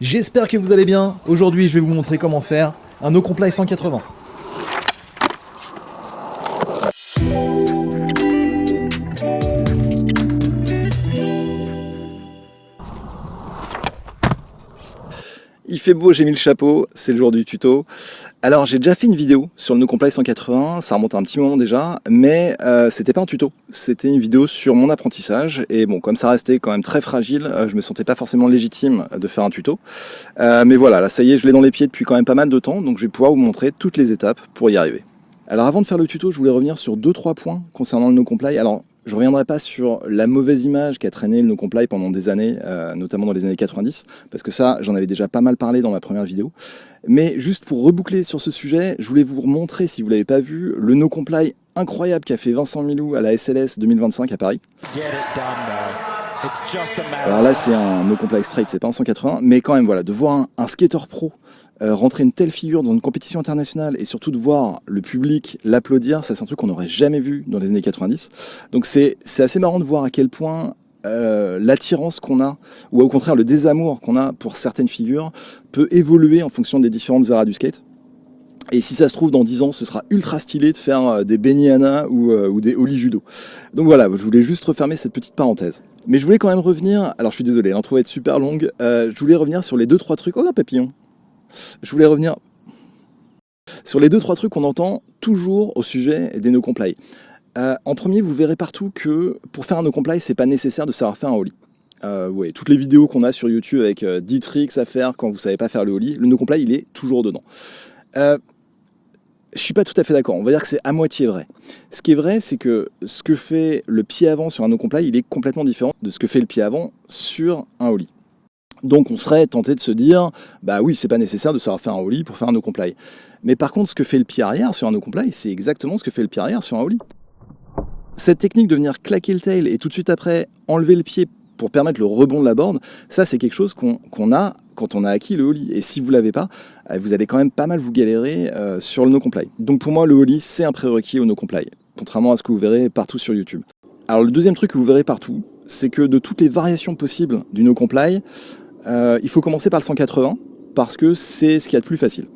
J'espère que vous allez bien. Aujourd'hui, je vais vous montrer comment faire un no comply 180. Il fait beau, j'ai mis le chapeau, c'est le jour du tuto. Alors j'ai déjà fait une vidéo sur le no comply 180, ça remonte à un petit moment déjà, mais c'était pas un tuto, c'était une vidéo sur mon apprentissage, et bon, comme ça restait quand même très fragile, je me sentais pas forcément légitime de faire un tuto. Mais voilà, là ça y est, je l'ai dans les pieds depuis quand même pas mal de temps, donc je vais pouvoir vous montrer toutes les étapes pour y arriver. Alors avant de faire le tuto, je voulais revenir sur 2-3 points concernant le no comply. Alors je ne reviendrai pas sur la mauvaise image qu'a traîné le no comply pendant des années, notamment dans les années 90, parce que ça, j'en avais déjà pas mal parlé dans ma première vidéo. Mais juste pour reboucler sur ce sujet, je voulais vous remontrer, si vous ne l'avez pas vu, le no comply incroyable qu'a fait Vincent Milou à la SLS 2025 à Paris. Alors là, c'est un no comply straight, c'est pas un 180, mais quand même, voilà, de voir un skater pro rentrer une telle figure dans une compétition internationale et surtout de voir le public l'applaudir, ça c'est un truc qu'on n'aurait jamais vu dans les années 90. Donc c'est assez marrant de voir à quel point l'attirance qu'on a, ou au contraire le désamour qu'on a pour certaines figures, peut évoluer en fonction des différentes eras du skate. Et si ça se trouve, dans 10 ans, ce sera ultra stylé de faire des Benihana ou des Oli Judo. Donc voilà, je voulais juste refermer cette petite parenthèse. Mais je voulais quand même revenir, alors je suis désolé, l'intro va être super longue, je voulais revenir sur les 2-3 trucs... Oh, un papillon. Je voulais revenir sur les 2-3 trucs qu'on entend toujours au sujet des no comply. En premier, vous verrez partout que pour faire un no comply, c'est pas nécessaire de savoir faire un ollie. Ouais, toutes les vidéos qu'on a sur YouTube avec 10 tricks à faire quand vous savez pas faire le ollie, le no comply il est toujours dedans. Je suis pas tout à fait d'accord, on va dire que c'est à moitié vrai. Ce qui est vrai, c'est que ce que fait le pied avant sur un no comply, il est complètement différent de ce que fait le pied avant sur un ollie. Donc on serait tenté de se dire, bah oui, c'est pas nécessaire de savoir faire un ollie pour faire un no comply. Mais par contre, ce que fait le pied arrière sur un no comply, c'est exactement ce que fait le pied arrière sur un ollie. Cette technique de venir claquer le tail et tout de suite après enlever le pied pour permettre le rebond de la board, ça c'est quelque chose qu'on a quand on a acquis le ollie. Et si vous l'avez pas, vous allez quand même pas mal vous galérer sur le no comply. Donc pour moi, le ollie, c'est un prérequis au no comply, contrairement à ce que vous verrez partout sur YouTube. Alors le deuxième truc que vous verrez partout, c'est que de toutes les variations possibles du no comply, il faut commencer par le 180 parce que c'est ce qu'il y a de plus facile.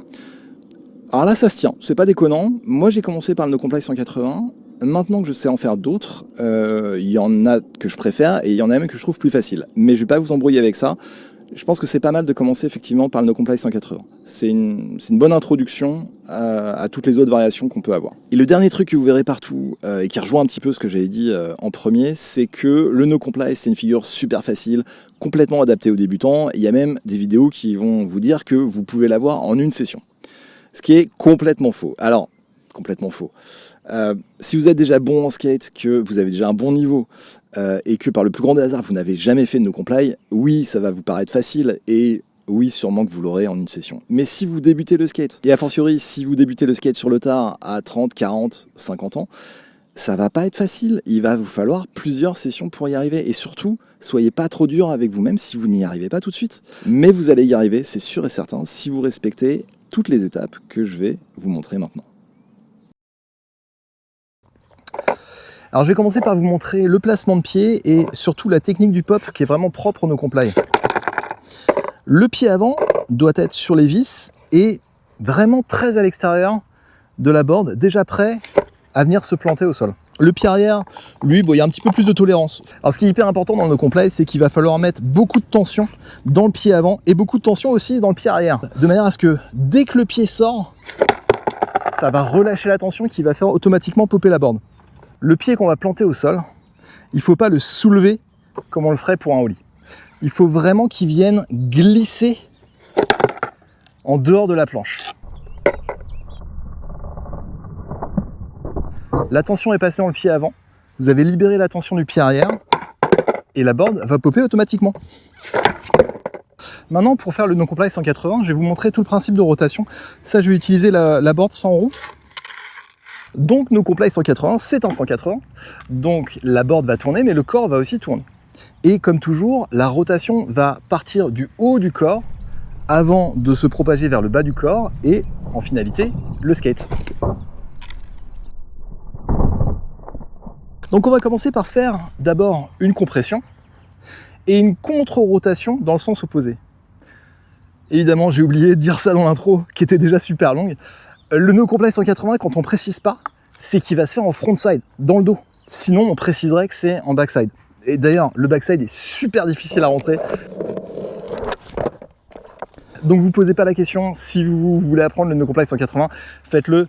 Alors là ça se tient, c'est pas déconnant. Moi j'ai commencé par le no comply 180. Maintenant que je sais en faire d'autres, il y en a que je préfère et il y en a même que je trouve plus facile. Mais je vais pas vous embrouiller avec ça. Je pense que c'est pas mal de commencer effectivement par le no comply 180. C'est une bonne introduction à toutes les autres variations qu'on peut avoir. Et le dernier truc que vous verrez partout, et qui rejoint un petit peu ce que j'avais dit en premier, c'est que le no comply c'est une figure super facile, complètement adaptée aux débutants. Il y a même des vidéos qui vont vous dire que vous pouvez l'avoir en une session. Ce qui est complètement faux. Alors, complètement faux. Si vous êtes déjà bon en skate, que vous avez déjà un bon niveau, et que par le plus grand des hasards, vous n'avez jamais fait de no comply, oui, ça va vous paraître facile, et oui, sûrement que vous l'aurez en une session. Mais si vous débutez le skate, et a fortiori, si vous débutez le skate sur le tard à 30, 40, 50 ans, ça va pas être facile. Il va vous falloir plusieurs sessions pour y arriver. Et surtout, soyez pas trop dur avec vous-même si vous n'y arrivez pas tout de suite. Mais vous allez y arriver, c'est sûr et certain, si vous respectez toutes les étapes que je vais vous montrer maintenant. Alors je vais commencer par vous montrer le placement de pied et surtout la technique du pop qui est vraiment propre au no comply. Le pied avant doit être sur les vis et vraiment très à l'extérieur de la board, déjà prêt à venir se planter au sol. Le pied arrière, lui, bon, il y a un petit peu plus de tolérance. Alors ce qui est hyper important dans le no comply, c'est qu'il va falloir mettre beaucoup de tension dans le pied avant et beaucoup de tension aussi dans le pied arrière. De manière à ce que dès que le pied sort, ça va relâcher la tension qui va faire automatiquement popper la board. Le pied qu'on va planter au sol, il ne faut pas le soulever comme on le ferait pour un ollie. Il faut vraiment qu'il vienne glisser en dehors de la planche. La tension est passée dans le pied avant, vous avez libéré la tension du pied arrière et la board va popper automatiquement. Maintenant, pour faire le no comply 180, je vais vous montrer tout le principe de rotation. Ça, je vais utiliser la board sans roue. Donc no comply 180, c'est un 180, donc la board va tourner, mais le corps va aussi tourner. Et comme toujours, la rotation va partir du haut du corps avant de se propager vers le bas du corps et, en finalité, le skate. Donc on va commencer par faire d'abord une compression et une contre-rotation dans le sens opposé. Évidemment, j'ai oublié de dire ça dans l'intro, qui était déjà super longue. Le no comply 180, quand on précise pas, c'est qu'il va se faire en frontside, dans le dos. Sinon, on préciserait que c'est en backside. Et d'ailleurs, le backside est super difficile à rentrer. Donc vous posez pas la question, si vous voulez apprendre le no comply 180, faites-le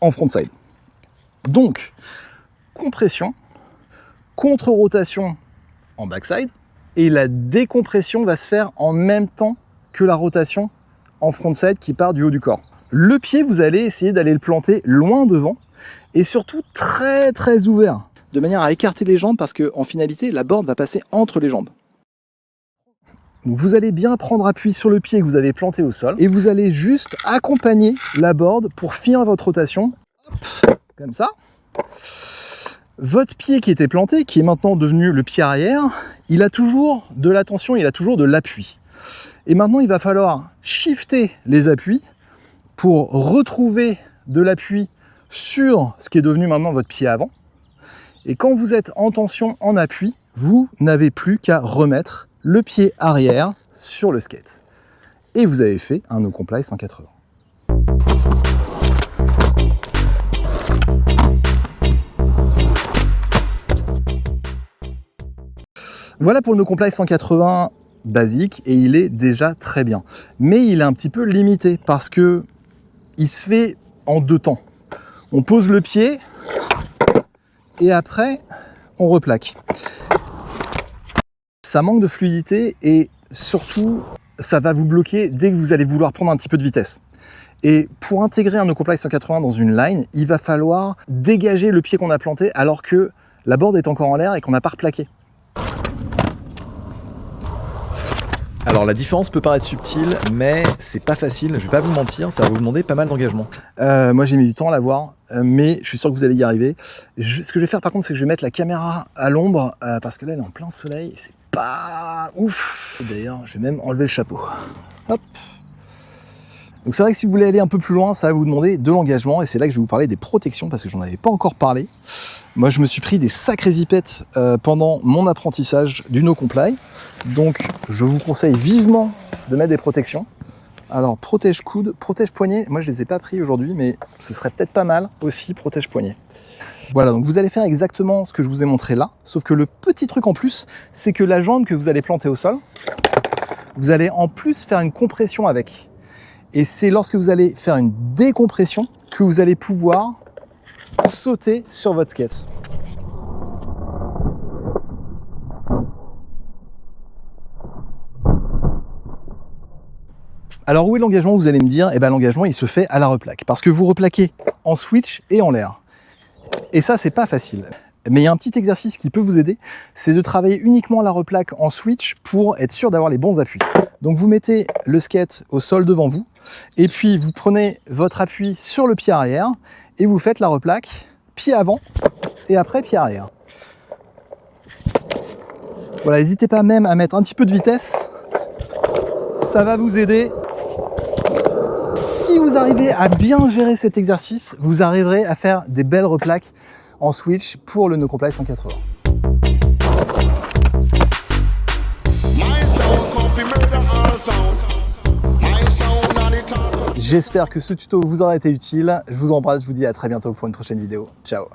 en frontside. Donc, compression, contre-rotation en backside, et la décompression va se faire en même temps que la rotation en frontside qui part du haut du corps. Le pied, vous allez essayer d'aller le planter loin devant et surtout très très ouvert. De manière à écarter les jambes parce qu'en finalité, la board va passer entre les jambes. Donc vous allez bien prendre appui sur le pied que vous avez planté au sol et vous allez juste accompagner la board pour finir votre rotation. Hop, comme ça. Votre pied qui était planté, qui est maintenant devenu le pied arrière, il a toujours de la tension, il a toujours de l'appui. Et maintenant, il va falloir shifter les appuis pour retrouver de l'appui sur ce qui est devenu maintenant votre pied avant. Et quand vous êtes en tension, en appui, vous n'avez plus qu'à remettre le pied arrière sur le skate. Et vous avez fait un no comply 180. Voilà pour le no comply 180 basique et il est déjà très bien. Mais il est un petit peu limité parce que il se fait en deux temps. On pose le pied et après on replaque. Ça manque de fluidité et surtout ça va vous bloquer dès que vous allez vouloir prendre un petit peu de vitesse. Et pour intégrer un no comply 180 dans une line, il va falloir dégager le pied qu'on a planté alors que la board est encore en l'air et qu'on n'a pas replaqué. Alors la différence peut paraître subtile, mais c'est pas facile, je vais pas vous mentir, ça va vous demander pas mal d'engagement. Moi j'ai mis du temps à l'avoir, mais je suis sûr que vous allez y arriver. Ce que je vais faire par contre, c'est que je vais mettre la caméra à l'ombre, parce que là elle est en plein soleil, et c'est pas ouf. D'ailleurs, je vais même enlever le chapeau. Hop. Donc c'est vrai que si vous voulez aller un peu plus loin, ça va vous demander de l'engagement, et c'est là que je vais vous parler des protections, parce que j'en avais pas encore parlé. Moi je me suis pris des sacrées zipettes pendant mon apprentissage du no comply, donc je vous conseille vivement de mettre des protections. Alors protège coude, protège poignet, moi je les ai pas pris aujourd'hui, mais ce serait peut-être pas mal aussi protège poignet. Voilà, donc vous allez faire exactement ce que je vous ai montré là, sauf que le petit truc en plus, c'est que la jambe que vous allez planter au sol, vous allez en plus faire une compression avec. Et c'est lorsque vous allez faire une décompression que vous allez pouvoir sauter sur votre skate. Alors où est l'engagement, vous allez me dire? Eh ben l'engagement il se fait à la replaque, parce que vous replaquez en switch et en l'air. Et ça c'est pas facile. Mais il y a un petit exercice qui peut vous aider, c'est de travailler uniquement la replaque en switch pour être sûr d'avoir les bons appuis. Donc vous mettez le skate au sol devant vous, et puis vous prenez votre appui sur le pied arrière, et vous faites la replaque, pied avant, et après pied arrière. Voilà, n'hésitez pas même à mettre un petit peu de vitesse, ça va vous aider. Si vous arrivez à bien gérer cet exercice, vous arriverez à faire des belles replaques en switch pour le no comply 180. J'espère que ce tuto vous aura été utile. Je vous embrasse, je vous dis à très bientôt pour une prochaine vidéo. Ciao.